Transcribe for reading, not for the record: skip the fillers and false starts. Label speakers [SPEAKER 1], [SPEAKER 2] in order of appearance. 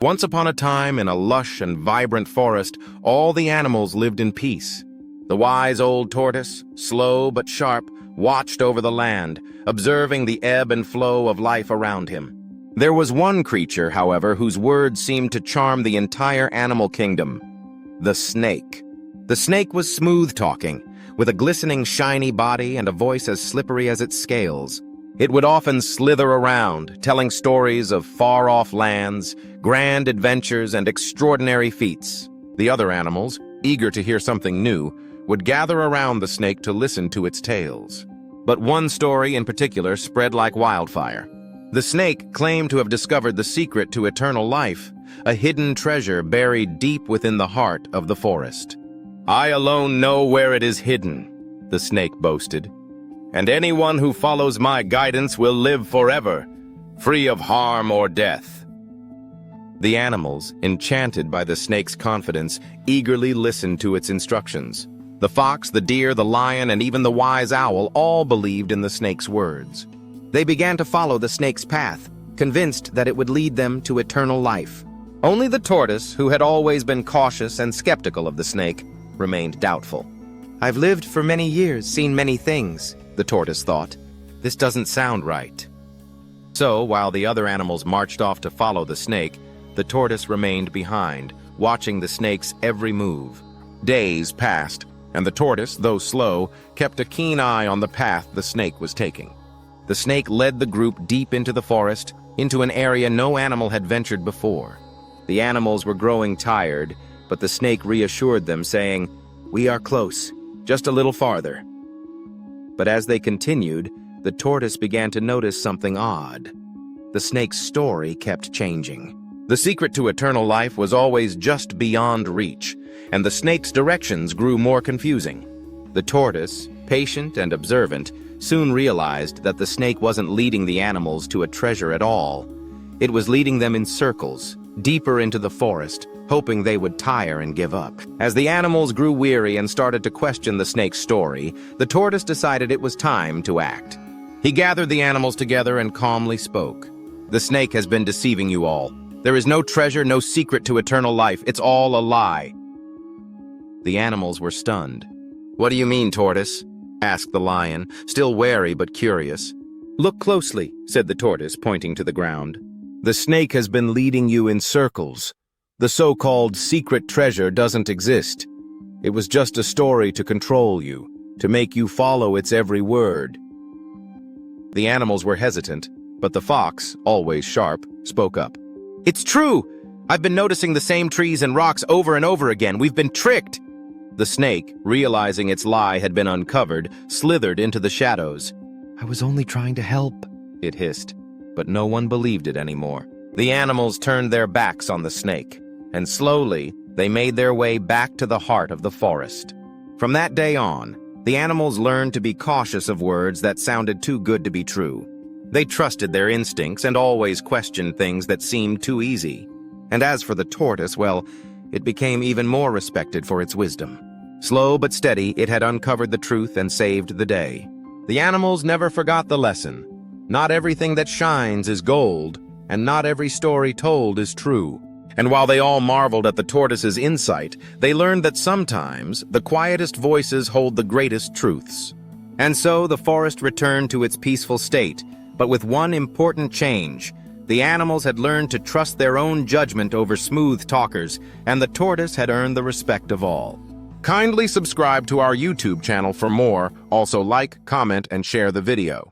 [SPEAKER 1] Once upon a time, in a lush and vibrant forest, all the animals lived in peace. The wise old tortoise, slow but sharp, watched over the land, observing the ebb and flow of life around him. There was one creature, however, whose words seemed to charm the entire animal kingdom: the snake. The snake was smooth-talking, with a glistening, shiny body and a voice as slippery as its scales. It would often slither around, telling stories of far-off lands, grand adventures, and extraordinary feats. The other animals, eager to hear something new, would gather around the snake to listen to its tales. But one story in particular spread like wildfire. The snake claimed to have discovered the secret to eternal life, a hidden treasure buried deep within the heart of the forest. "I alone know where it is hidden," the snake boasted. "And anyone who follows my guidance will live forever, free of harm or death." The animals, enchanted by the snake's confidence, eagerly listened to its instructions. The fox, the deer, the lion, and even the wise owl all believed in the snake's words. They began to follow the snake's path, convinced that it would lead them to eternal life. Only the tortoise, who had always been cautious and skeptical of the snake, remained doubtful. "I've lived for many years, seen many things," the tortoise thought. "This doesn't sound right." So, while the other animals marched off to follow the snake, the tortoise remained behind, watching the snake's every move. Days passed, and the tortoise, though slow, kept a keen eye on the path the snake was taking. The snake led the group deep into the forest, into an area no animal had ventured before. The animals were growing tired, but the snake reassured them, saying, "We are close, just a little farther." But as they continued, the tortoise began to notice something odd. The snake's story kept changing. The secret to eternal life was always just beyond reach, and the snake's directions grew more confusing. The tortoise, patient and observant, soon realized that the snake wasn't leading the animals to a treasure at all. It was leading them in circles, deeper into the forest, hoping they would tire and give up. As the animals grew weary and started to question the snake's story, the tortoise decided it was time to act. He gathered the animals together and calmly spoke. "The snake has been deceiving you all. There is no treasure, no secret to eternal life. It's all a lie." The animals were stunned. "What do you mean, tortoise?" asked the lion, still wary but curious. "Look closely," said the tortoise, pointing to the ground. "The snake has been leading you in circles. The so-called secret treasure doesn't exist. It was just a story to control you, to make you follow its every word." The animals were hesitant, but the fox, always sharp, spoke up. "It's true! I've been noticing the same trees and rocks over and over again. We've been tricked!" The snake, realizing its lie had been uncovered, slithered into the shadows. "I was only trying to help," it hissed, but no one believed it anymore. The animals turned their backs on the snake, and slowly they made their way back to the heart of the forest. From that day on, the animals learned to be cautious of words that sounded too good to be true. They trusted their instincts and always questioned things that seemed too easy. And as for the tortoise, well, it became even more respected for its wisdom. Slow but steady, it had uncovered the truth and saved the day. The animals never forgot the lesson. Not everything that shines is gold, and not every story told is true. And while they all marveled at the tortoise's insight, they learned that sometimes the quietest voices hold the greatest truths. And so the forest returned to its peaceful state, but with one important change. The animals had learned to trust their own judgment over smooth talkers, and the tortoise had earned the respect of all. Kindly subscribe to our YouTube channel for more. Also like, comment, and share the video.